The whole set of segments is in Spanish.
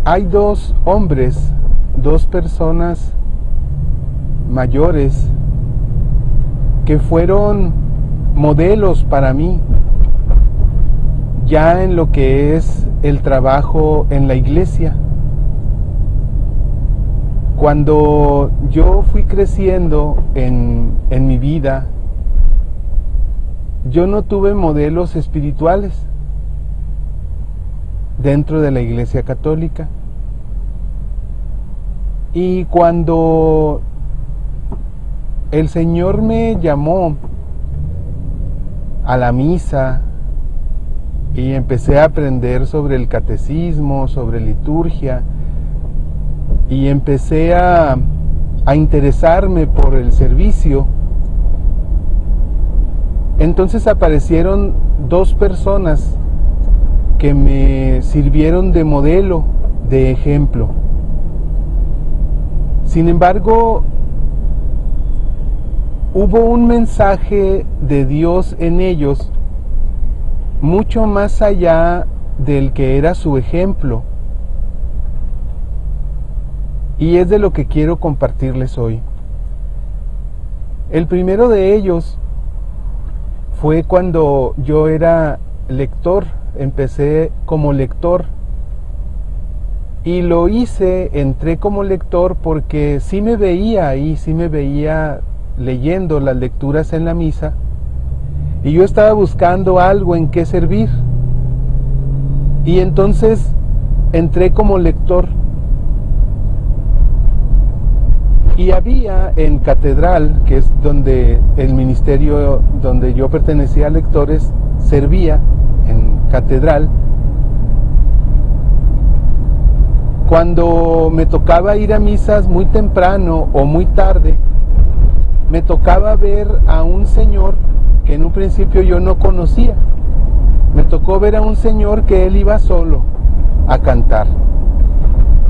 hay dos hombres, dos personas mayores que fueron modelos para mí, ya en lo que es el trabajo en la iglesia. Cuando yo fui creciendo en mi vida, yo no tuve modelos espirituales dentro de la Iglesia Católica. Y cuando el Señor me llamó a la misa y empecé a aprender sobre el catecismo, sobre liturgia, y empecé a interesarme por el servicio, entonces aparecieron dos personas que me sirvieron de modelo, de ejemplo. Sin embargo, hubo un mensaje de Dios en ellos mucho más allá del que era su ejemplo, y es de lo que quiero compartirles hoy. El primero de ellos fue cuando yo era lector, empecé como lector, y lo hice, entré como lector porque sí me veía ahí, sí me veía leyendo las lecturas en la misa, y yo estaba buscando algo en qué servir, y entonces entré como lector. Y había en Catedral, que es donde el ministerio donde yo pertenecía a lectores servía, en Catedral, cuando me tocaba ir a misas muy temprano o muy tarde, me tocaba ver a un señor que en un principio yo no conocía. Me tocó ver a un señor que él iba solo a cantar.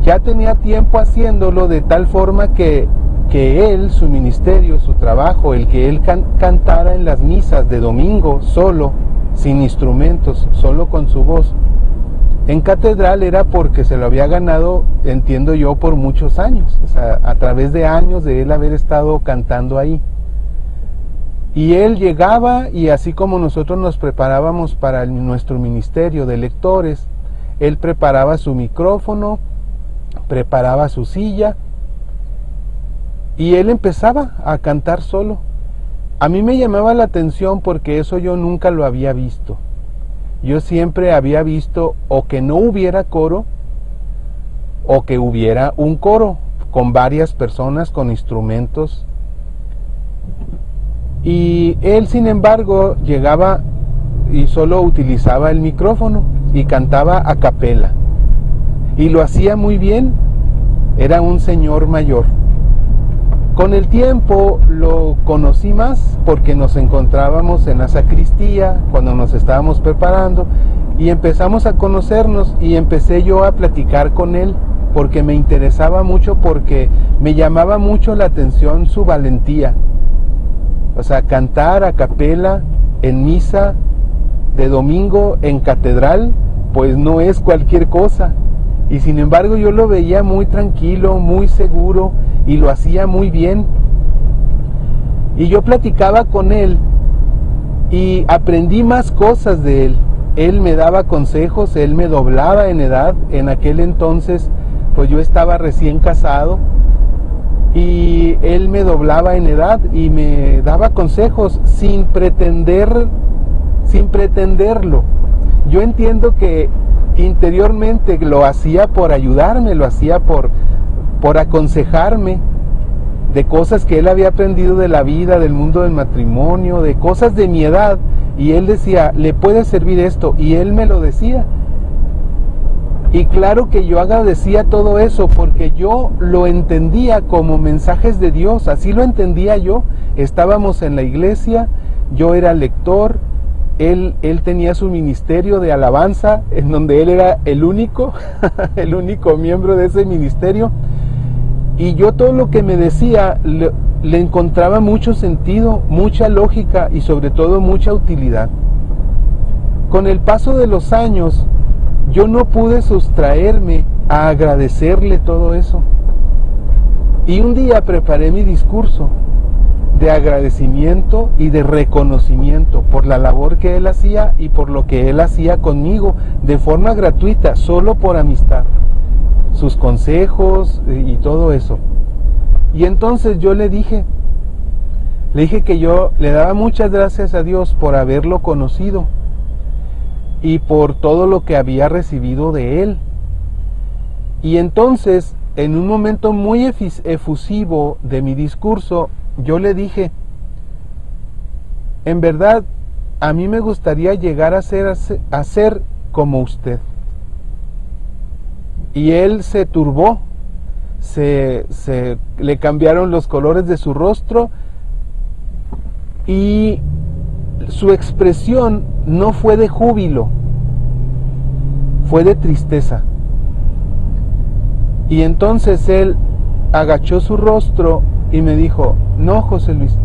Ya tenía tiempo haciéndolo de tal forma que él, su ministerio, su trabajo, el que él cantara en las misas de domingo solo, sin instrumentos, solo con su voz, en Catedral era porque se lo había ganado, entiendo yo, por muchos años, o sea, a través de años de él haber estado cantando ahí. Y él llegaba, y así como nosotros nos preparábamos para nuestro ministerio de lectores, él preparaba su micrófono, preparaba su silla, y él empezaba a cantar solo. A mí me llamaba la atención porque eso yo nunca lo había visto. Yo siempre había visto o que no hubiera coro, o que hubiera un coro con varias personas, con instrumentos. Y él, sin embargo, llegaba y solo utilizaba el micrófono y cantaba a capela. Y lo hacía muy bien, era un señor mayor. Con el tiempo lo conocí más porque nos encontrábamos en la sacristía cuando nos estábamos preparando, y empezamos a conocernos, y empecé yo a platicar con él porque me interesaba mucho, porque me llamaba mucho la atención su valentía. O sea, cantar a capela en misa de domingo en Catedral, pues no es cualquier cosa. Y sin embargo yo lo veía muy tranquilo, muy seguro, y lo hacía muy bien. Y yo platicaba con él y aprendí más cosas de él. Él me daba consejos, él me doblaba en edad. En aquel entonces pues yo estaba recién casado, y él me doblaba en edad y me daba consejos sin pretenderlo. Yo entiendo que interiormente lo hacía por ayudarme, lo hacía por aconsejarme de cosas que él había aprendido de la vida, del mundo del matrimonio, de cosas de mi edad, y él decía, le puede servir esto, y él me lo decía. Y claro que yo agradecía todo eso, porque yo lo entendía como mensajes de Dios, así lo entendía yo. Estábamos en la iglesia, yo era lector, él tenía su ministerio de alabanza, en donde él era el único, el único miembro de ese ministerio, y yo todo lo que me decía le encontraba mucho sentido, mucha lógica y sobre todo mucha utilidad. Con el paso de los años, yo no pude sustraerme a agradecerle todo eso. Y un día preparé mi discurso de agradecimiento y de reconocimiento por la labor que él hacía y por lo que él hacía conmigo de forma gratuita, solo por amistad, sus consejos y todo eso. Y entonces yo le dije que yo le daba muchas gracias a Dios por haberlo conocido y por todo lo que había recibido de él. Y entonces, en un momento muy efusivo de mi discurso, yo le dije, en verdad, a mí me gustaría llegar a ser como usted. Y él se turbó, le cambiaron los colores de su rostro y su expresión no fue de júbilo, fue de tristeza. Y entonces él agachó su rostro y me dijo, no, José Luis,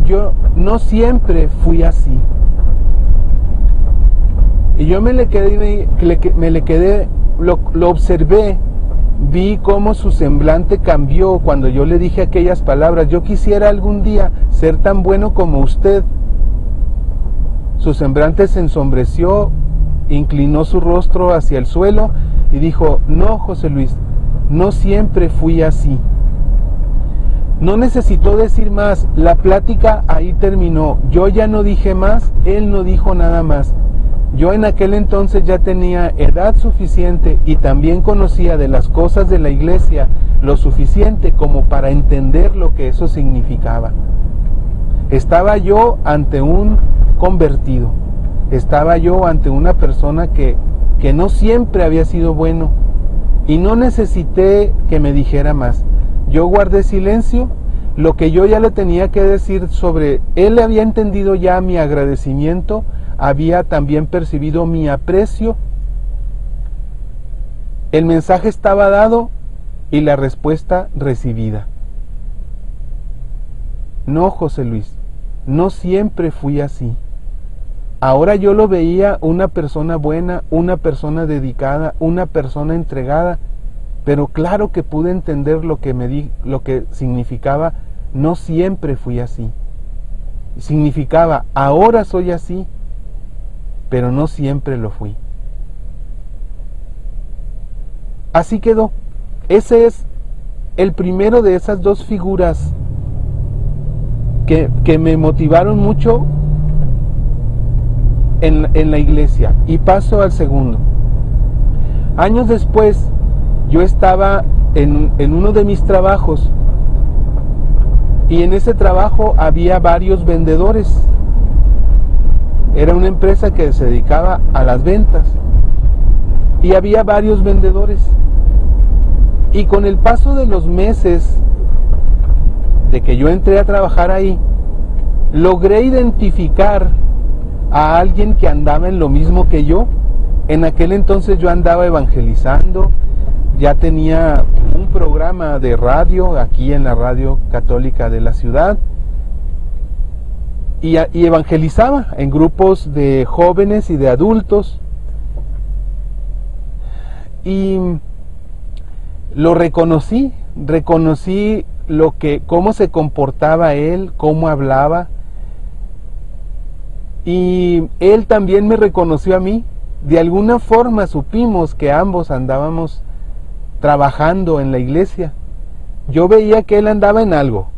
yo no siempre fui así. Y yo lo observé, vi cómo su semblante cambió cuando yo le dije aquellas palabras, yo quisiera algún día ser tan bueno como usted. Su semblante se ensombreció, inclinó su rostro hacia el suelo y dijo, no, José Luis, no siempre fui así. No necesitó decir más, la plática ahí terminó. Yo ya no dije más, él no dijo nada más. Yo en aquel entonces ya tenía edad suficiente y también conocía de las cosas de la iglesia lo suficiente como para entender lo que eso significaba. Estaba yo ante un convertido, estaba yo ante una persona que no siempre había sido bueno y no necesité que me dijera más. Yo guardé silencio, lo que yo ya le tenía que decir sobre él había entendido ya mi agradecimiento, había también percibido mi aprecio, el mensaje estaba dado y la respuesta recibida. No, José Luis, no siempre fui así. Ahora yo lo veía una persona buena, una persona dedicada, una persona entregada, pero claro que pude entender lo que significaba, no siempre fui así. Significaba, ahora soy así, pero no siempre lo fui. Así quedó. Ese es el primero de esas dos figuras que me motivaron mucho en la iglesia. Y paso al segundo. Años después, yo estaba en uno de mis trabajos y en ese trabajo había varios vendedores. Era una empresa que se dedicaba a las ventas y había varios vendedores. Y con el paso de los meses de que yo entré a trabajar ahí, logré identificar a alguien que andaba en lo mismo que yo. En aquel entonces yo andaba evangelizando, ya tenía un programa de radio aquí en la radio católica de la ciudad y evangelizaba en grupos de jóvenes y de adultos y lo reconocí cómo se comportaba él, cómo hablaba, y él también me reconoció a mí. De alguna forma supimos que ambos andábamos trabajando en la iglesia. Yo veía que él andaba en algo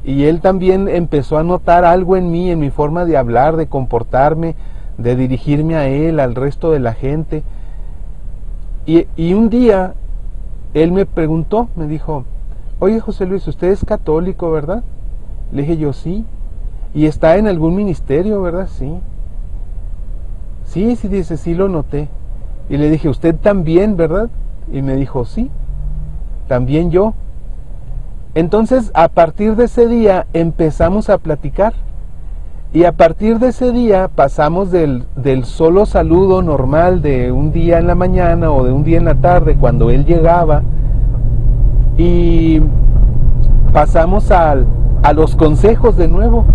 y él también empezó a notar algo en mí, en mi forma de hablar, de comportarme, de dirigirme a él, al resto de la gente. Y un día él me preguntó, me dijo, oye José Luis, usted es católico, ¿verdad? Le dije yo, sí. ¿Y está en algún ministerio, verdad? Sí. Sí, dice, sí lo noté. Y le dije, usted también, ¿verdad? Y me dijo, sí, también yo. Entonces, a partir de ese día empezamos a platicar. Y a partir de ese día pasamos del solo saludo normal de un día en la mañana o de un día en la tarde cuando él llegaba, y pasamos a los consejos de nuevo.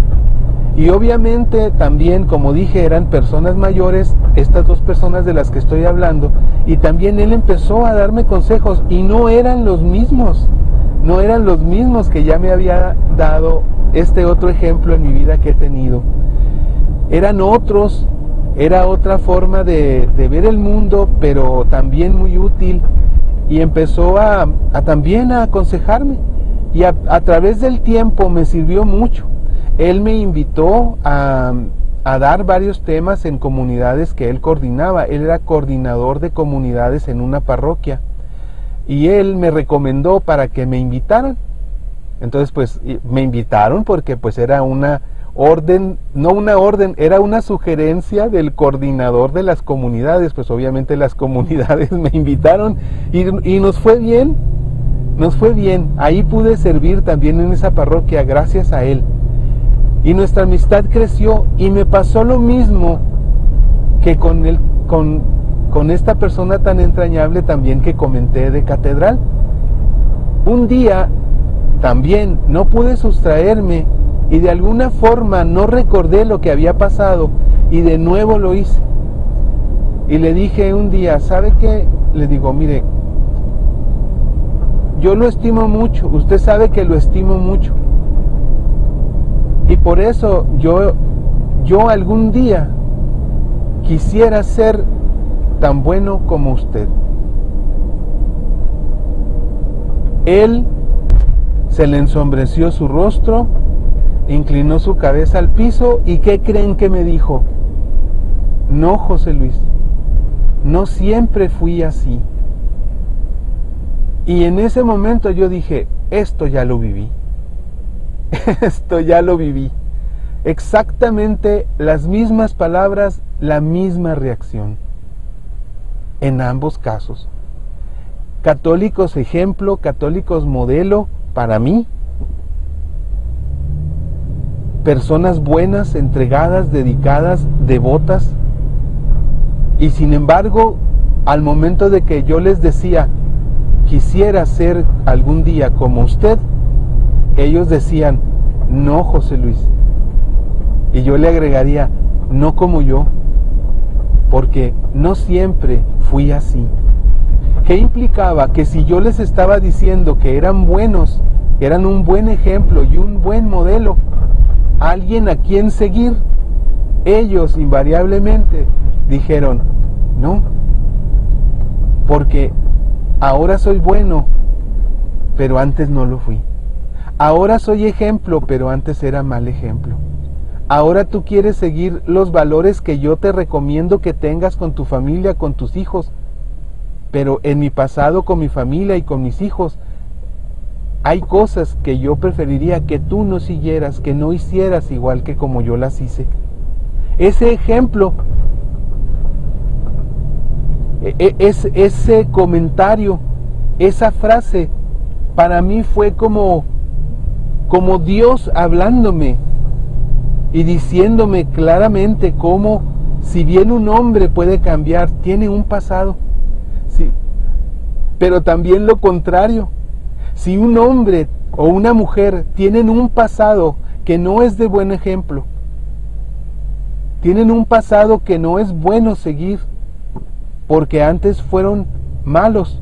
Y obviamente también, como dije, eran personas mayores, estas dos personas de las que estoy hablando, y también él empezó a darme consejos y no eran los mismos que ya me había dado este otro ejemplo en mi vida que he tenido. Eran otros, era otra forma de ver el mundo, pero también muy útil, y empezó también a aconsejarme, y a través del tiempo me sirvió mucho. Él me invitó a dar varios temas en comunidades que él coordinaba. Él era coordinador de comunidades en una parroquia, y él me recomendó para que me invitaran. Entonces pues me invitaron porque pues era una orden, no una orden, era una sugerencia del coordinador de las comunidades. Pues obviamente las comunidades me invitaron y nos fue bien, ahí pude servir también en esa parroquia gracias a él, y nuestra amistad creció. Y me pasó lo mismo que con esta persona tan entrañable también que comenté de Catedral. Un día también no pude sustraerme y de alguna forma no recordé lo que había pasado, y de nuevo lo hice. Y le dije un día, ¿sabe qué? Le digo, mire, yo lo estimo mucho, usted sabe que lo estimo mucho, y por eso yo algún día quisiera ser tan bueno como usted. Él se le ensombreció su rostro, inclinó su cabeza al piso, y ¿qué creen que me dijo? No, José Luis, no siempre fui así. Y en ese momento yo dije, esto ya lo viví. Esto ya lo viví. Exactamente las mismas palabras, la misma reacción. En ambos casos. Católicos ejemplo, católicos modelo para mí. Personas buenas, entregadas, dedicadas, devotas. Y sin embargo, al momento de que yo les decía, quisiera ser algún día como usted, ellos decían, no, José Luis. Y yo le agregaría, no como yo, porque no siempre fui así. ¿Qué implicaba? Que si yo les estaba diciendo que eran buenos, eran un buen ejemplo y un buen modelo, alguien a quien seguir, ellos invariablemente dijeron, no, porque ahora soy bueno, pero antes no lo fui. Ahora soy ejemplo, pero antes era mal ejemplo. Ahora tú quieres seguir los valores que yo te recomiendo que tengas con tu familia, con tus hijos, pero en mi pasado con mi familia y con mis hijos hay cosas que yo preferiría que tú no siguieras, que no hicieras igual que como yo las hice. Ese ejemplo, ese comentario, esa frase, para mí fue como Dios hablándome y diciéndome claramente cómo, si bien un hombre puede cambiar, tiene un pasado, sí, pero también lo contrario. Si un hombre o una mujer tienen un pasado que no es de buen ejemplo, tienen un pasado que no es bueno seguir, porque antes fueron malos,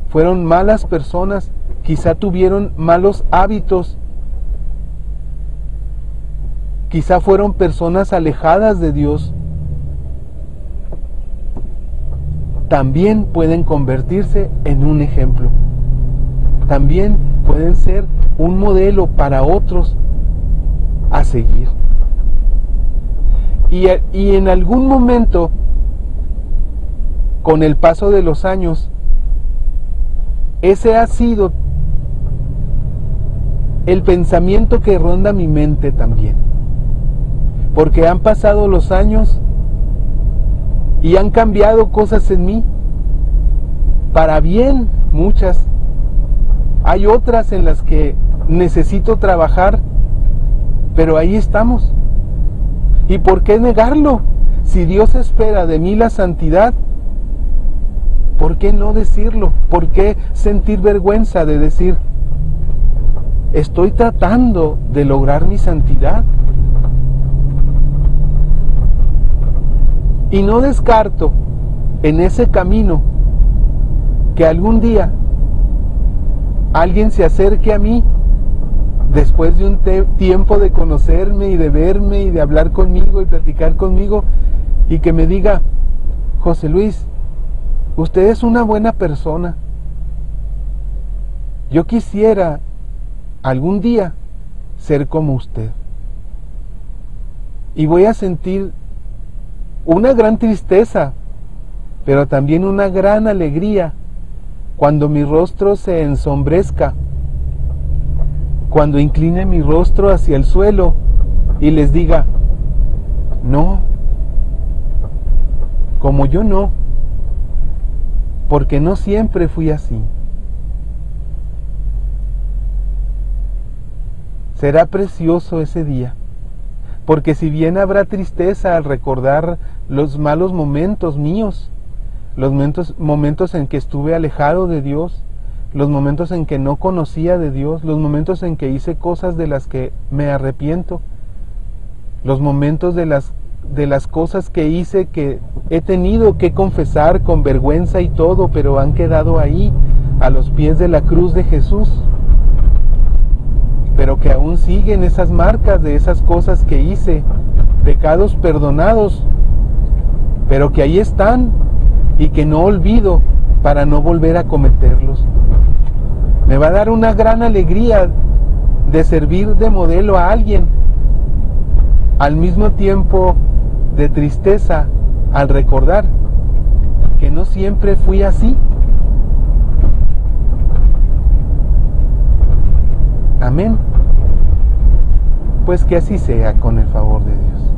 fueron malas personas, quizá tuvieron malos hábitos, quizá fueron personas alejadas de Dios, también pueden convertirse en un ejemplo. También pueden ser un modelo para otros a seguir. Y en algún momento, con el paso de los años, ese ha sido el pensamiento que ronda mi mente también. Porque han pasado los años y han cambiado cosas en mí, para bien muchas. Hay otras en las que necesito trabajar, pero ahí estamos. ¿Y por qué negarlo? Si Dios espera de mí la santidad, ¿por qué no decirlo? ¿Por qué sentir vergüenza de decir, estoy tratando de lograr mi santidad? Y no descarto en ese camino que algún día alguien se acerque a mí después de un tiempo de conocerme y de verme y de hablar conmigo y platicar conmigo, y que me diga: José Luis, usted es una buena persona. Yo quisiera algún día ser como usted. Y voy a sentir una gran tristeza, pero también una gran alegría cuando mi rostro se ensombrezca, cuando incline mi rostro hacia el suelo y les diga: no, como yo no, porque no siempre fui así. Será precioso ese día, porque si bien habrá tristeza al recordar los malos momentos míos, los momentos en que estuve alejado de Dios, los momentos en que no conocía de Dios, los momentos en que hice cosas de las que me arrepiento, los momentos de las cosas que hice que he tenido que confesar con vergüenza y todo, pero han quedado ahí, a los pies de la cruz de Jesús, pero que aún siguen esas marcas de esas cosas que hice, pecados perdonados, pero que ahí están y que no olvido para no volver a cometerlos. Me va a dar una gran alegría de servir de modelo a alguien, al mismo tiempo de tristeza al recordar que no siempre fui así. Amén. Pues que así sea con el favor de Dios.